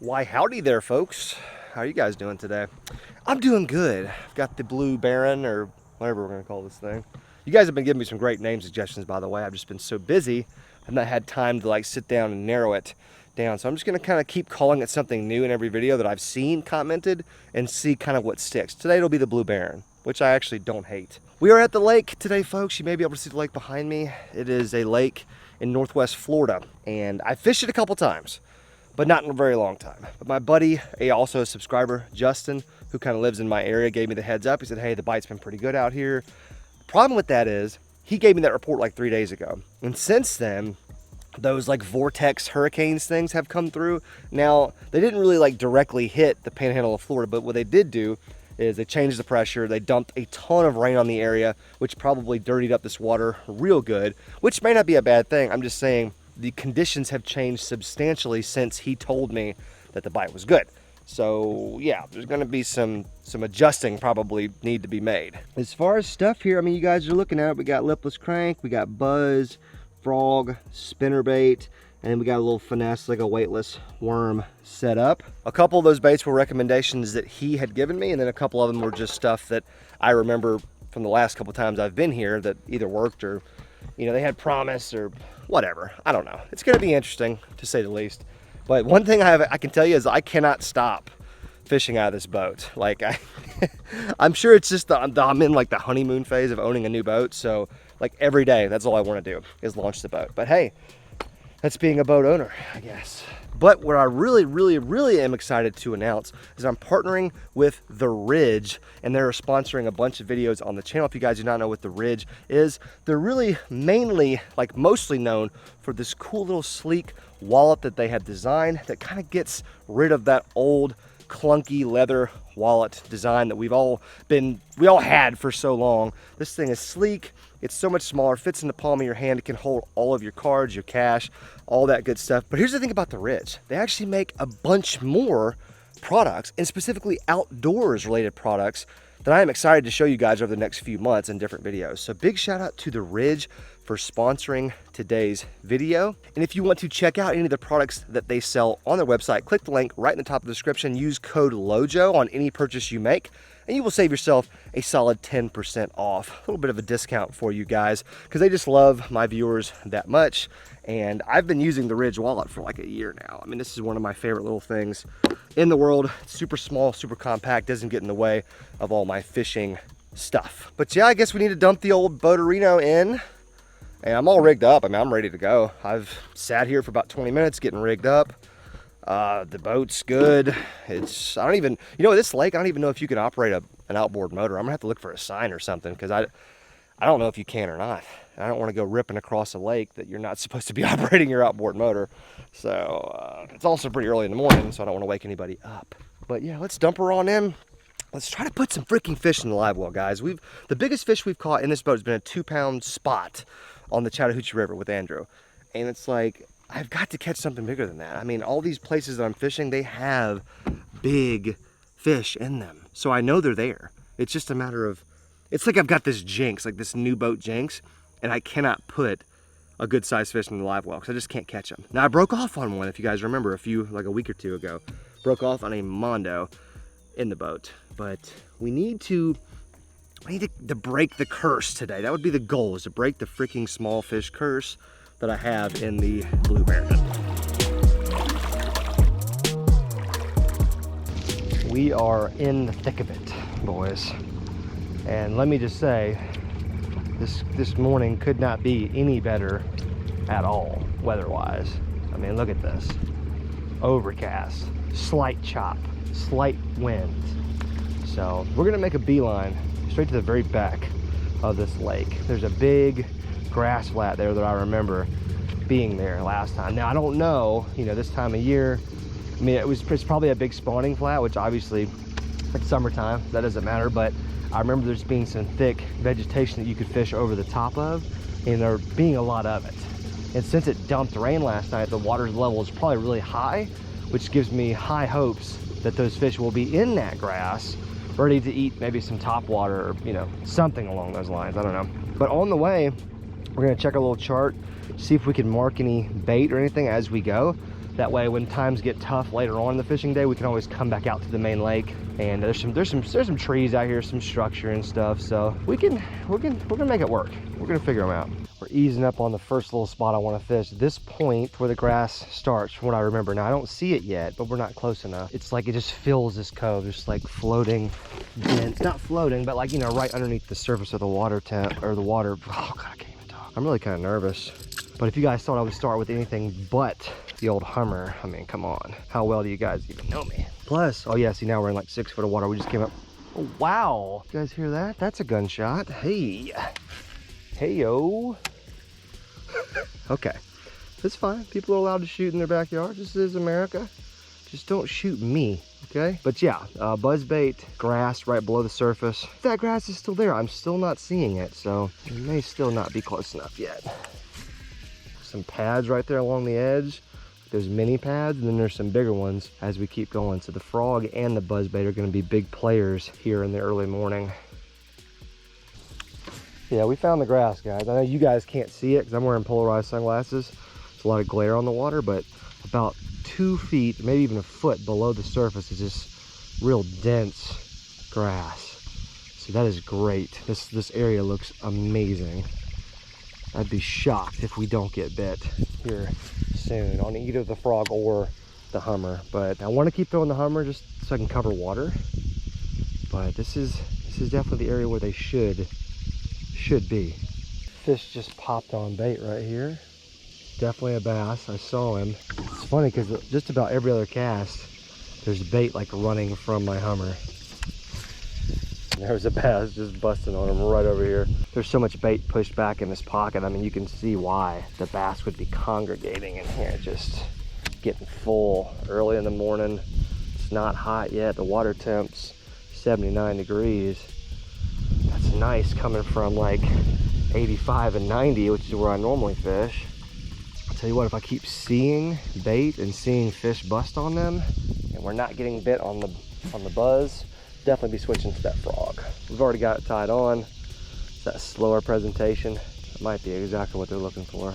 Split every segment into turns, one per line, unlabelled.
Why howdy there, folks. How are you guys doing today? I'm doing good. I've got the Blue Baron, or whatever we're gonna call this thing. You guys have been giving me some great name suggestions, by the way. I've just been so busy, I've not had time to like sit down and narrow it down. So I'm just gonna kind of keep calling it something new in every video that I've seen commented and see kind of what sticks. Today it'll be the Blue Baron, which I actually don't hate. We are at the lake today, folks. You may be able to see the lake behind me. It is a lake in Northwest Florida, and I fished it a couple times, but not in a very long time. But my buddy, also a subscriber, Justin, who kind of lives in my area, gave me the heads up. He said, hey, the bite's been pretty good out here. Problem with that is, he gave me that report like 3 days ago. And since then, those like vortex hurricanes things have come through. Now, they didn't really like directly hit the panhandle of Florida, but what they did do is they changed the pressure. They dumped a ton of rain on the area, which probably dirtied up this water real good, which may not be a bad thing. I'm just saying, the conditions have changed substantially since he told me that the bite was good. So yeah, there's gonna be some adjusting probably need to be made. As far as stuff here, I mean, you guys are looking at it. We got lipless crank, we got buzz, frog, spinnerbait, and then we got a little finesse, like a weightless worm set up. A couple of those baits were recommendations that he had given me, and then a couple of them were just stuff that I remember from the last couple times I've been here that either worked or, you know, they had promise or whatever. I don't know. It's gonna be interesting to say the least. But one thing I can tell you is I cannot stop fishing out of this boat. Like I'm sure it's just I'm in like the honeymoon phase of owning a new boat. So like every day, that's all I want to do is launch the boat. But hey, that's being a boat owner, I guess. But what I really am excited to announce is I'm partnering with The Ridge, and they're sponsoring a bunch of videos on the channel. If you guys do not know what The Ridge is, they're really mainly, like mostly known for this cool little sleek wallet that they have designed that kind of gets rid of that old clunky leather wallet design that we all had for so long. This thing is sleek. It's so much smaller, fits in the palm of your hand. It can hold all of your cards, your cash, all that good stuff. But here's the thing about The Ridge. They actually make a bunch more products, and specifically outdoors related products, that I am excited to show you guys over the next few months in different videos. So big shout out to The Ridge for sponsoring today's video. And if you want to check out any of the products that they sell on their website, click the link right in the top of the description. Use code LOJO on any purchase you make, and you will save yourself a solid 10% off. A little bit of a discount for you guys, because they just love my viewers that much. And I've been using the Ridge wallet for like a year now. I mean, this is one of my favorite little things in the world. It's super small, super compact, doesn't get in the way of all my fishing stuff. But yeah, I guess we need to dump the old Boaterino in. And I'm all rigged up. I mean, I'm ready to go. I've sat here for about 20 minutes getting rigged up. The boat's good. I don't even, you know, this lake, I don't even know if you can operate an outboard motor. I'm gonna have to look for a sign or something, because I don't know if you can or not. I don't want to go ripping across a lake that you're not supposed to be operating your outboard motor. So it's also pretty early in the morning, so I don't want to wake anybody up. But yeah, let's dump her on in. Let's try to put some freaking fish in the live well, guys. The biggest fish we've caught in this boat has been a 2-pound spot on the Chattahoochee River with Andrew. And it's like, I've got to catch something bigger than that. I mean, all these places that I'm fishing, they have big fish in them. So I know they're there. It's just a matter of, it's like I've got this jinx, like this new boat jinx, and I cannot put a good sized fish in the live well because I just can't catch them. Now I broke off on one, if you guys remember, like a week or two ago. Broke off on a mondo in the boat. But we need to break the curse today. That would be the goal, is to break the freaking small fish curse that I have in the Blue Baron. We are in the thick of it, boys. And let me just say, this morning could not be any better at all, weather-wise. I mean, look at this. Overcast, slight chop, slight wind. So we're gonna make a beeline straight to the very back of this lake. There's a big grass flat there that I remember being there last time. Now I don't know, you know, this time of year, I mean, it's probably a big spawning flat, which obviously it's summertime, that doesn't matter, but I remember there's being some thick vegetation that you could fish over the top of, and there being a lot of it. And since it dumped rain last night, the water level is probably really high, which gives me high hopes that those fish will be in that grass, ready to eat maybe some top water or, you know, something along those lines. I don't know. But on the way, we're gonna check our little chart, see if we can mark any bait or anything as we go. That way, when times get tough later on in the fishing day, we can always come back out to the main lake. And there's some trees out here, some structure and stuff. So we're gonna make it work. We're gonna figure them out. We're easing up on the first little spot I want to fish. This point where the grass starts, from what I remember. Now I don't see it yet, but we're not close enough. It's like it just fills this cove, just like floating. It's not floating, but like, you know, right underneath the surface of the water temp or the water. Oh God, I can't even talk. I'm really kind of nervous. But if you guys thought I would start with anything but the old Hummer, I mean, come on. How well do you guys even know me? Plus, oh yeah, see now we're in like 6 foot of water. We just came up. Oh, wow. You guys hear that? That's a gunshot. Hey. Hey-yo. Okay. It's fine. People are allowed to shoot in their backyard. This is America. Just don't shoot me, okay? But yeah, buzzbait, grass right below the surface. If that grass is still there, I'm still not seeing it, so it may still not be close enough yet. Some pads right there along the edge. There's mini pads, and then there's some bigger ones as we keep going. So the frog and the buzzbait are gonna be big players here in the early morning. Yeah, we found the grass, guys. I know you guys can't see it because I'm wearing polarized sunglasses. There's a lot of glare on the water, but about 2 feet, maybe even a foot below the surface is just real dense grass. So that is great. This area looks amazing. I'd be shocked if we don't get bit here soon on either the frog or the Hummer. But I want to keep throwing the Hummer just so I can cover water. But this is definitely the area where they should be. Fish just popped on bait right here. Definitely a bass. I saw him. It's funny because just about every other cast, there's bait like running from my Hummer. There's a bass just busting on him right over here. There's so much bait pushed back in this pocket. I mean, you can see why the bass would be congregating in here, just getting full early in the morning. It's not hot yet. The water temp's 79 degrees. That's nice coming from like 85 and 90, which is where I normally fish. I'll tell you what, if I keep seeing bait and seeing fish bust on them, and we're not getting bit on the buzz, definitely be switching to that frog. We've already got it tied on. It's that slower presentation. It might be exactly what they're looking for.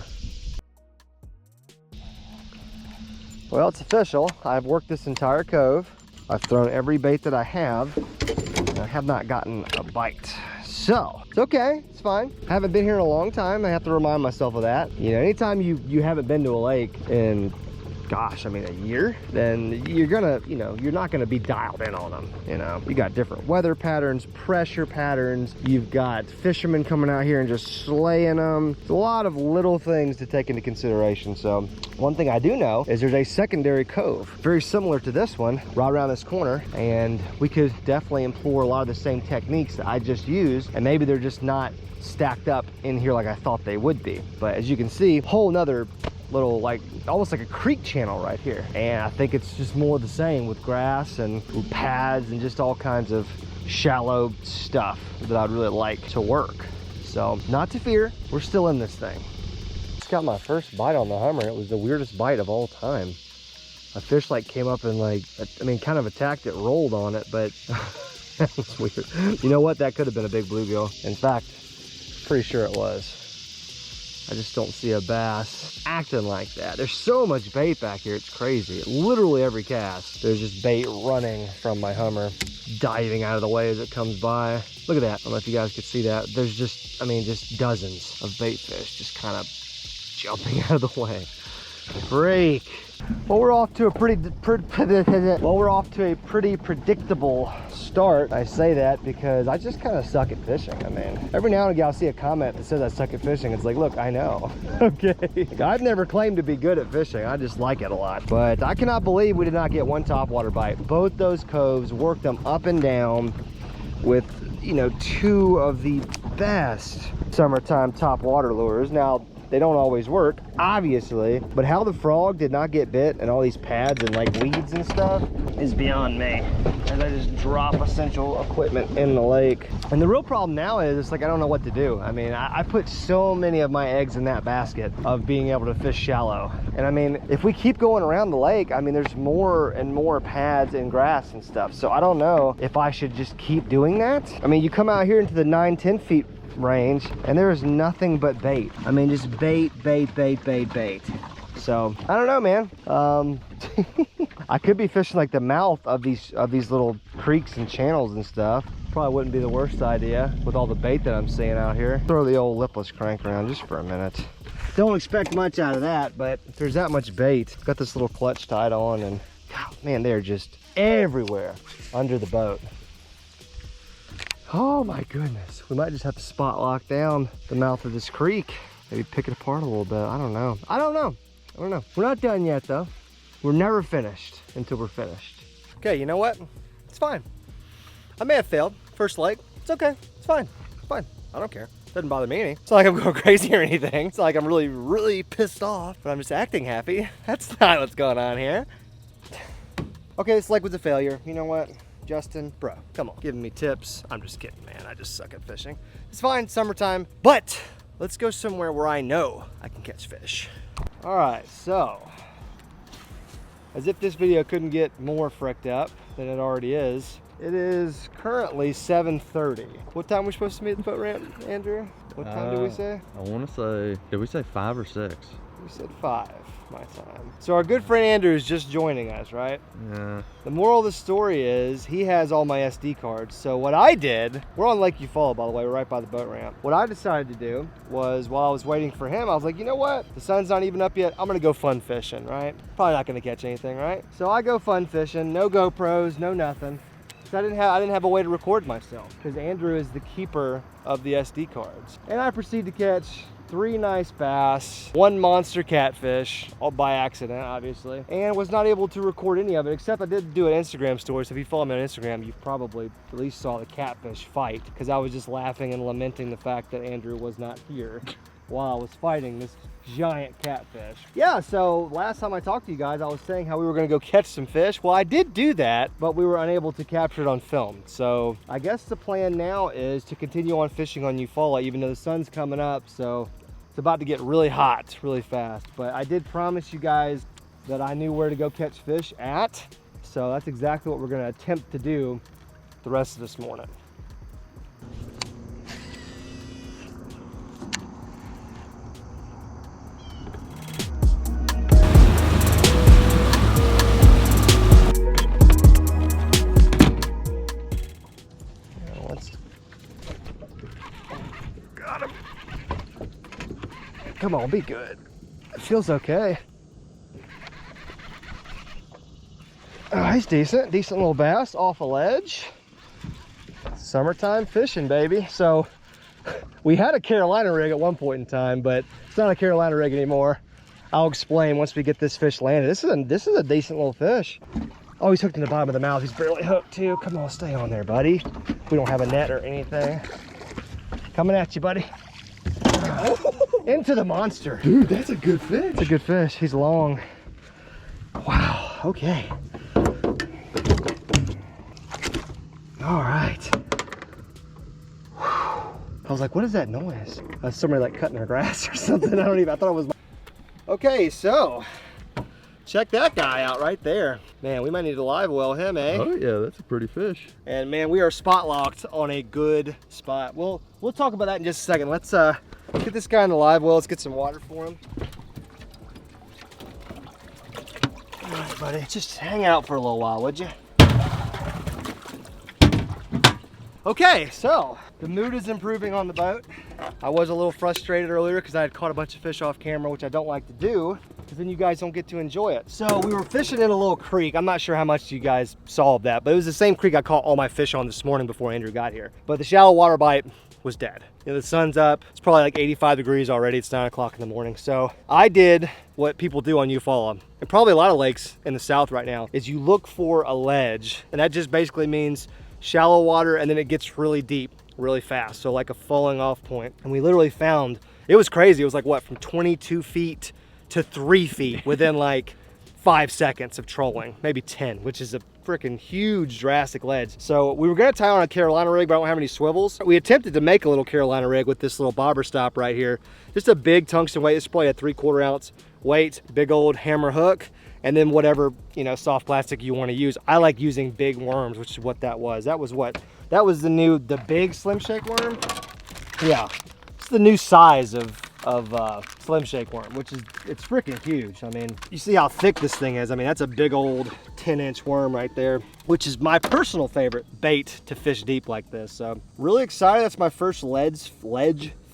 Well, it's official. I've worked this entire cove. I've thrown every bait that I have, and I have not gotten a bite. So, it's okay, it's fine. I haven't been here in a long time. I have to remind myself of that. You know, anytime you haven't been to a lake in, gosh, I mean, a year, then you're gonna, you know, you're not gonna be dialed in on them. You know, you got different weather patterns, pressure patterns. You've got fishermen coming out here and just slaying them. It's a lot of little things to take into consideration. So one thing I do know is there's a secondary cove, very similar to this one, right around this corner. And we could definitely employ a lot of the same techniques that I just used. And maybe they're just not stacked up in here like I thought they would be. But as you can see, whole nother little, like almost like a creek channel right here, and I think it's just more of the same with grass and pads and just all kinds of shallow stuff that I'd really like to work. So not to fear, we're still in this thing. Just got my first bite on the Hummer. It was the weirdest bite of all time. A fish like came up and like, I mean, kind of attacked it, rolled on it, but that was weird. You know what, that could have been a big bluegill. In fact, pretty sure it was. I just don't see a bass acting like that. There's so much bait back here, it's crazy. Literally every cast, there's just bait running from my Hummer, diving out of the way as it comes by. Look at that, I don't know if you guys could see that. There's just, I mean, just dozens of bait fish just kind of jumping out of the way. Freak. Well, we're off to a pretty predictable start. I say that because I just kind of suck at fishing. I mean, every now and again I'll see a comment that says I suck at fishing. It's like, look, I know. Okay. I've never claimed to be good at fishing. I just like it a lot. But I cannot believe we did not get one topwater bite. Both those coves, worked them up and down with, you know, 2 of the best summertime topwater lures. Now, they don't always work, obviously, but how the frog did not get bit and all these pads and like weeds and stuff is beyond me. As I just drop essential equipment in the lake. And the real problem now is, it's like, I don't know what to do. I mean, I put so many of my eggs in that basket of being able to fish shallow. And I mean, if we keep going around the lake, I mean, there's more and more pads and grass and stuff. So I don't know if I should just keep doing that. I mean, you come out here into the 9-10 feet range and there is nothing but bait. I mean, just bait. So I don't know, man. I could be fishing like the mouth of these little creeks and channels and stuff. Probably wouldn't be the worst idea with all the bait that I'm seeing out here. Throw the old lipless crank around just for a minute. Don't expect much out of that, but if there's that much bait, got this little clutch tied on, and God, man, they're just everywhere under the boat. Oh my goodness. We might just have to spot lock down the mouth of this creek. Maybe pick it apart a little bit. I don't know. We're not done yet though. We're never finished until we're finished. Okay, you know what? It's fine. I may have failed. First lake. It's okay. It's fine. It's fine. I don't care. Doesn't bother me any. It's not like I'm going crazy or anything. It's not like I'm really pissed off, but I'm just acting happy. That's not what's going on here. Okay, this lake was a failure. You know what? Justin, bro, come on, giving me tips. I'm just kidding, man. I just suck at fishing. It's fine, summertime, but let's go somewhere where I know I can catch fish. All right, so as if this video couldn't get more fricked up than it already is, it is currently 7:30. What time are we supposed to meet at the boat ramp, Andrew? What time did we say?
I want to say, did we say 5 or 6?
We said 5, my time. So our good friend Andrew is just joining us, right?
Yeah.
The moral of the story is he has all my SD cards. So what I did, we're on Lake Eufaula, by the way, we're right by the boat ramp. What I decided to do was, while I was waiting for him, I was like, you know what? The sun's not even up yet. I'm gonna go fun fishing, right? Probably not gonna catch anything, right? So I go fun fishing, no GoPros, no nothing. So I didn't have a way to record myself because Andrew is the keeper of the SD cards. And I proceed to catch 3 nice bass, 1 monster catfish, all by accident, obviously, and was not able to record any of it, except I did do an Instagram story. So if you follow me on Instagram, you probably at least saw the catfish fight, because I was just laughing and lamenting the fact that Andrew was not here while I was fighting this giant catfish. Yeah, so last time I talked to you guys, I was saying how we were gonna go catch some fish. Well, I did do that, but we were unable to capture it on film. So I guess the plan now is to continue on fishing on Eufaula, even though the sun's coming up. So it's about to get really hot really fast. But I did promise you guys that I knew where to go catch fish at. So that's exactly what we're gonna attempt to do the rest of this morning. Got him. Come on, be good. It feels okay. Oh, he's decent little bass off a ledge. Summertime fishing, baby. So we had a Carolina rig at one point in time, but it's not a Carolina rig anymore. I'll explain once we get this fish landed. This is a decent little fish. Oh, he's hooked in the bottom of the mouth. He's barely hooked too. Come on, stay on there, buddy. We don't have a net or anything. Coming at you, buddy. Into the monster.
Dude, that's a good fish.
It's a good fish. He's long. Wow, okay. All right. I was like, what is that noise? Somebody like cutting their grass or something. I thought it was. Okay, so check that guy out right there. Man, we might need to live well him, eh?
Oh yeah, that's a pretty fish.
And man, we are spot locked on a good spot. We'll talk about that in just a second. Let's get this guy in the live well. Let's get some water for him. All right, buddy, just hang out for a little while, would you? Okay, so the mood is improving on the boat. I was a little frustrated earlier because I had caught a bunch of fish off camera, which I don't like to do, because then you guys don't get to enjoy it. So we were fishing in a little creek. I'm not sure how much you guys saw of that, but it was the same creek I caught all my fish on this morning before Andrew got here. But the shallow water bite was dead. You know, the sun's up. It's probably like 85 degrees already. It's 9 o'clock in the morning. So I did what people do on Eufaula, and probably a lot of lakes in the south right now, is you look for a ledge, and that just basically means shallow water, and then it gets really deep really fast, so like a falling off point. And we literally found, it was crazy, it was like what, from 22 feet to 3 feet within like 5 seconds of trolling, maybe 10, which is a freaking huge drastic ledge. So we were gonna tie on a Carolina rig, but I don't have any swivels. We attempted to make a little Carolina rig with this little bobber stop right here, just a big tungsten weight. It's probably a 3/4 ounce weight, big old hammer hook, and then whatever, you know, soft plastic you want to use. I like using big worms, which is what that was. That was what? That was the big Slim Shake worm? Yeah, it's the new size of Slim Shake worm, which is, it's freaking huge. I mean, you see how thick this thing is. I mean, that's a big old 10-inch worm right there, which is my personal favorite bait to fish deep like this. So really excited. That's my first ledge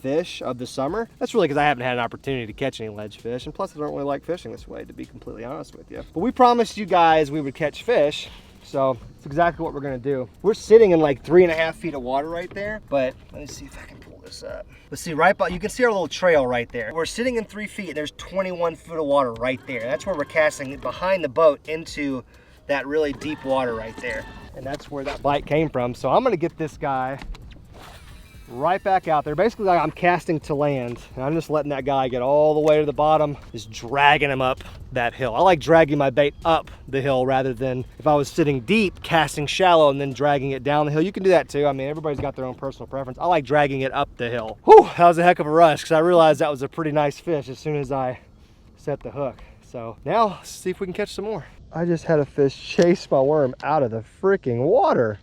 fish of the summer. That's really because I haven't had an opportunity to catch any ledge fish, and plus I don't really like fishing this way, to be completely honest with you. But we promised you guys we would catch fish, so it's exactly what we're gonna do. We're sitting in like 3.5 feet of water right there, but let me see if I can pull this up. Let's see, right by, you can see our little trail right there. We're sitting in 3 feet and there's 21 foot of water right there. That's where we're casting behind the boat into that really deep water right there. And that's where that bite came from. So I'm gonna get this guy right back out there. Basically, like, I'm casting to land, and I'm just letting that guy get all the way to the bottom, just dragging him up that hill. I like dragging my bait up the hill rather than if I was sitting deep, casting shallow and then dragging it down the hill. You can do that too. I mean, everybody's got their own personal preference. I like dragging it up the hill. Whew, that was a heck of a rush because I realized that was a pretty nice fish as soon as I set the hook. So now let's see if we can catch some more. I just had a fish chase my worm out of the freaking water.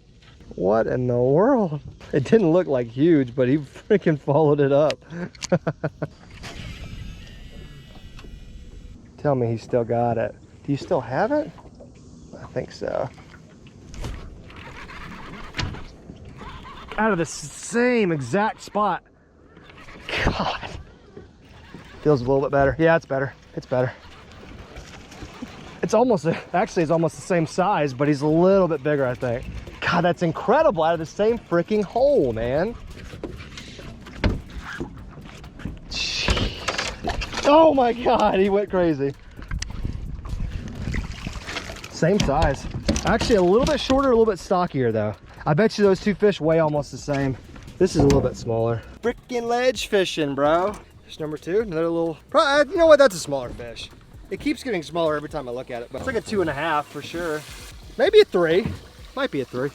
What in the world? It didn't look like huge, but he freaking followed it up. Tell me he still got it. Do you still have it? I think so. Out of the same exact spot. God. Feels a little bit better. Yeah, it's better. It's better. It's almost, actually it's almost the same size, but he's a little bit bigger, I think. God, that's incredible, out of the same freaking hole, man. Jeez. Oh my God, he went crazy. Same size. Actually a little bit shorter, a little bit stockier though. I bet you those two fish weigh almost the same. This is a little bit smaller. Freaking ledge fishing, bro. Fish number two, another little, you know what, that's a smaller fish. It keeps getting smaller every time I look at it, but it's like a 2.5 for sure. Maybe a 3. Might be a 3.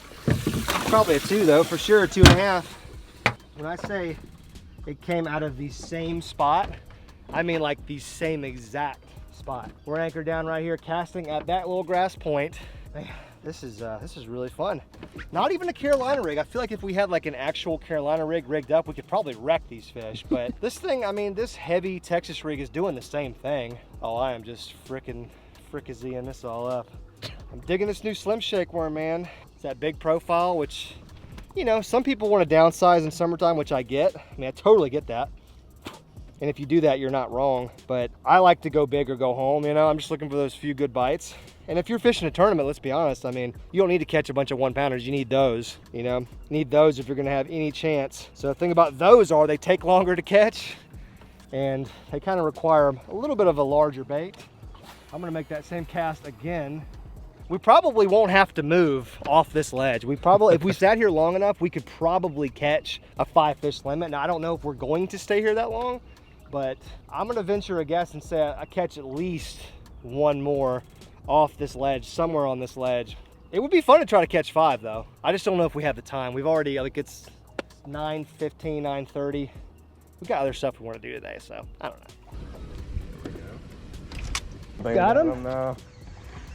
Probably a 2 though, for sure, 2.5. When I say it came out of the same spot, I mean like the same exact spot. We're anchored down right here, casting at that little grass point. Man, this is really fun. Not even a Carolina rig. I feel like if we had like an actual Carolina rig rigged up, we could probably wreck these fish. But this thing, I mean, this heavy Texas rig is doing the same thing. Oh, I am just frickazeeing this all up. I'm digging this new Slim Shake worm, man. It's that big profile, which, you know, some people want to downsize in summertime, which I get. I mean, I totally get that. And if you do that, you're not wrong. But I like to go big or go home, you know? I'm just looking for those few good bites. And if you're fishing a tournament, let's be honest, I mean, you don't need to catch a bunch of 1-pounders. You need those, you know? You need those if you're going to have any chance. So the thing about those are they take longer to catch, and they kind of require a little bit of a larger bait. I'm going to make that same cast again. We probably won't have to move off this ledge. We probably, if we sat here long enough, we could probably catch a 5-fish limit. Now, I don't know if we're going to stay here that long, but I'm gonna venture a guess and say I catch at least one more off this ledge, somewhere on this ledge. It would be fun to try to catch 5 though. I just don't know if we have the time. We've already, like, it's 9:15, 9:30. We got other stuff we want to do today, so I don't know. Got him?
No.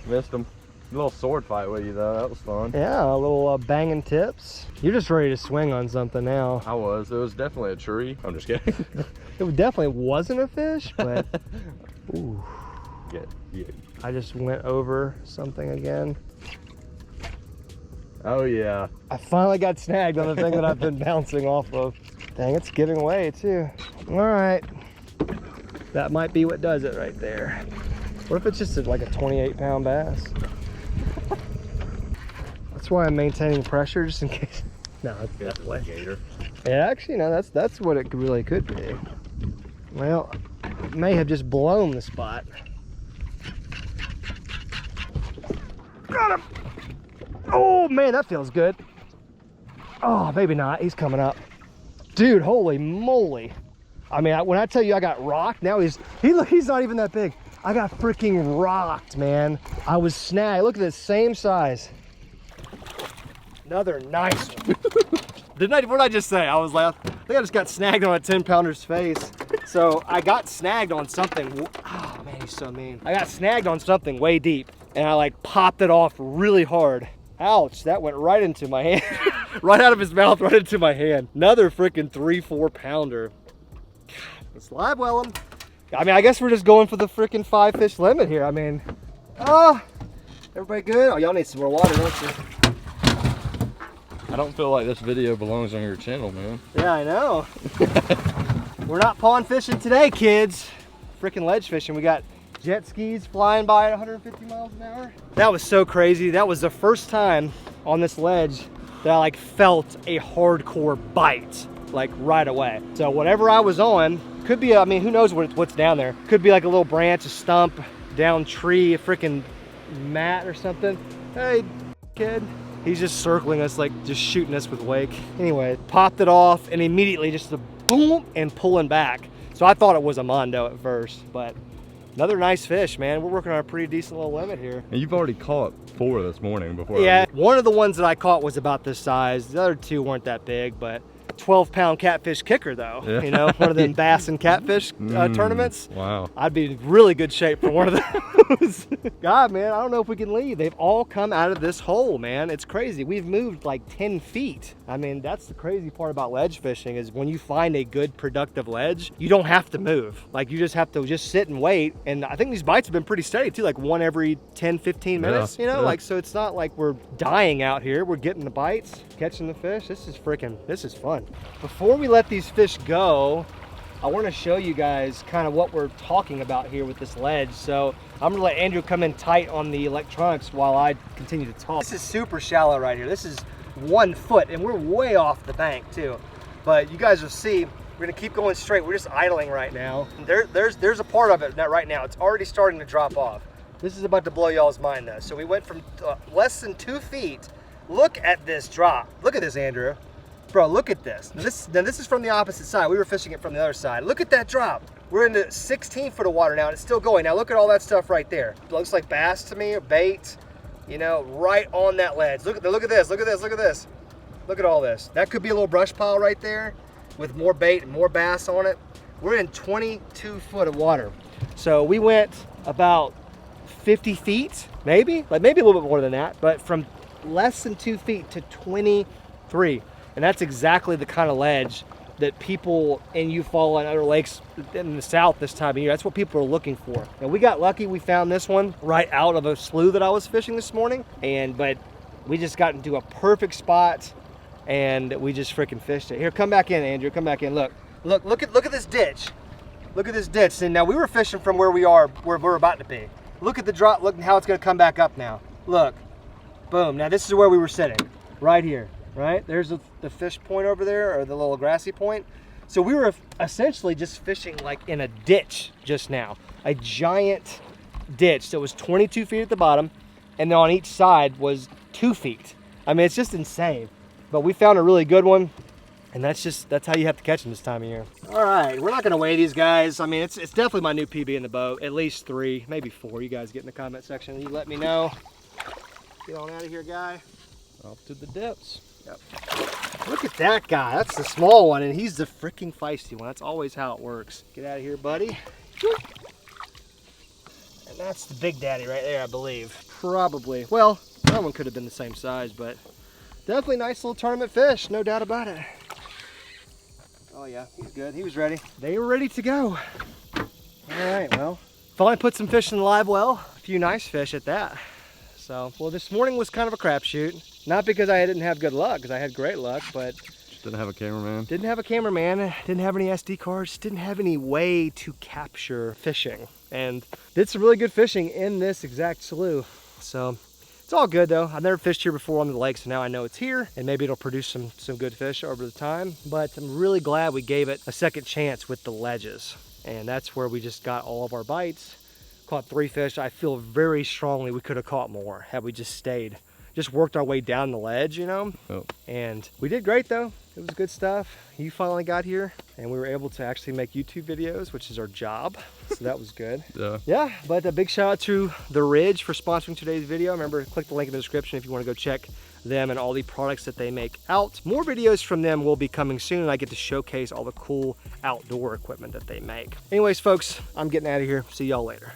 Missed him. A little sword fight with you though, that was fun.
Yeah, a little banging tips. You're just ready to swing on something now.
I was. It was definitely a tree. I'm just kidding.
It definitely wasn't a fish, but ooh.
Yeah.
I just went over something again.
Oh yeah.
I finally got snagged on the thing that I've been bouncing off of. Dang, it's giving away too. All right. That might be what does it right there. What if it's just like a 28-pound bass? That's why I'm maintaining pressure, just in case. No, it's definitely gator. Yeah, actually, no, that's what it really could be. Well, it may have just blown the spot. Got him! Oh man, that feels good. Oh, maybe not. He's coming up, dude. Holy moly! I mean, when I tell you I got rocked, now he's not even that big. I got freaking rocked, man. I was snagged. Look at this, same size. Another nice one. What did I just say? I was like, I think I just got snagged on a 10-pounder's face. So I got snagged on something. Oh man, he's so mean. I got snagged on something way deep, and I like popped it off really hard. Ouch, that went right into my hand. Right out of his mouth, right into my hand. Another freaking 3-4 pounder. Let's live well them. I mean, I guess we're just going for the freaking 5 fish limit here. I mean, everybody good? Oh, y'all need some more water, don't you?
I don't feel like this video belongs on your channel, man.
Yeah, I know. We're not pond fishing today, kids. Freaking ledge fishing. We got jet skis flying by at 150 miles an hour. That was so crazy. That was the first time on this ledge that I like felt a hardcore bite, like right away. So whatever I was on, could be, I mean, who knows what's down there. Could be like a little branch, a stump, down tree, a freaking mat or something. Hey, kid. He's just circling us, like just shooting us with wake. Anyway, popped it off and immediately just a boom and pulling back. So I thought it was a mondo at first, but another nice fish, man. We're working on a pretty decent little limit here.
And you've already caught 4 this morning before.
Yeah, one of the ones that I caught was about this size. The other 2 weren't that big, but 12-pound catfish kicker though. Yeah. You know, one of them bass and catfish tournaments.
Wow.
I'd be in really good shape for one of those. God, man, I don't know if we can leave. They've all come out of this hole, man. It's crazy. We've moved like 10 feet. I mean, that's the crazy part about ledge fishing is when you find a good productive ledge, you don't have to move. Like you just have to just sit and wait. And I think these bites have been pretty steady too, like one every 10, 15 minutes, you know? Like, so it's not like we're dying out here. We're getting the bites, catching the fish. This is fun. Before we let these fish go, I want to show you guys kind of what we're talking about here with this ledge. So I'm gonna let Andrew come in tight on the electronics while I continue to talk. This is super shallow right here. This is 1 foot and we're way off the bank too. But you guys will see, we're gonna keep going straight. We're just idling right now. There's a part of it that right now, it's already starting to drop off. This is about to blow y'all's mind though. So we went from less than 2 feet. Look at this drop. Look at this, Andrew. Bro, look at this. Now this is from the opposite side. We were fishing it from the other side. Look at that drop. We're into 16 foot of water now and it's still going. Now look at all that stuff right there. It looks like bass to me or bait, you know, right on that ledge. Look at this, look at this, look at this. Look at all this. That could be a little brush pile right there with more bait and more bass on it. We're in 22 foot of water. So we went about 50 feet, maybe a little bit more than that, but from less than 2 feet to 23. And that's exactly the kind of ledge that people in Eufaula and other lakes in the south this time of year, that's what people are looking for. And we got lucky, we found this one right out of a slough that I was fishing this morning. But we just got into a perfect spot and we just freaking fished it. Here, come back in, Andrew, come back in. Look at this ditch. Look at this ditch. And now we were fishing from where we're about to be. Look at the drop, look how it's gonna come back up now. Look, boom. Now this is where we were sitting, right here. Right? There's the fish point over there, or the little grassy point. So we were essentially just fishing like in a ditch just now. A giant ditch that was 22 feet at the bottom, and then on each side was 2 feet. I mean, it's just insane. But we found a really good one, and that's how you have to catch them this time of year. All right, we're not gonna weigh these guys. I mean, it's definitely my new PB in the boat. At least 3, maybe 4. You guys get in the comment section. You let me know. Get on out of here, guy.
Off to the depths.
Yep. Look at that guy. That's the small one, and he's the freaking feisty one. That's always how it works. Get out of here, buddy. And that's the big daddy right there, I believe. Probably. Well, that one could have been the same size, but definitely nice little tournament fish, no doubt about it. Oh yeah, he's good. He was ready. They were ready to go. All right, well, finally put some fish in the live well. A few nice fish at that. So, well, this morning was kind of a crapshoot. Not because I didn't have good luck, because I had great luck, but
just didn't have a cameraman.
Didn't have a cameraman, didn't have any SD cards, didn't have any way to capture fishing. And did some really good fishing in this exact slough. So it's all good though. I've never fished here before on the lake, so now I know it's here, and maybe it'll produce some good fish over the time. But I'm really glad we gave it a second chance with the ledges. And that's where we just got all of our bites. Caught 3 fish. I feel very strongly we could have caught more had we just stayed. Just worked our way down the ledge, you know?
Oh.
And we did great though. It was good stuff. You finally got here and we were able to actually make YouTube videos, which is our job. So that was good. Yeah, but a big shout out to The Ridge for sponsoring today's video. Remember, click the link in the description if you want to go check them and all the products that they make out. More videos from them will be coming soon. I get to showcase all the cool outdoor equipment that they make. Anyways, folks, I'm getting out of here. See y'all later.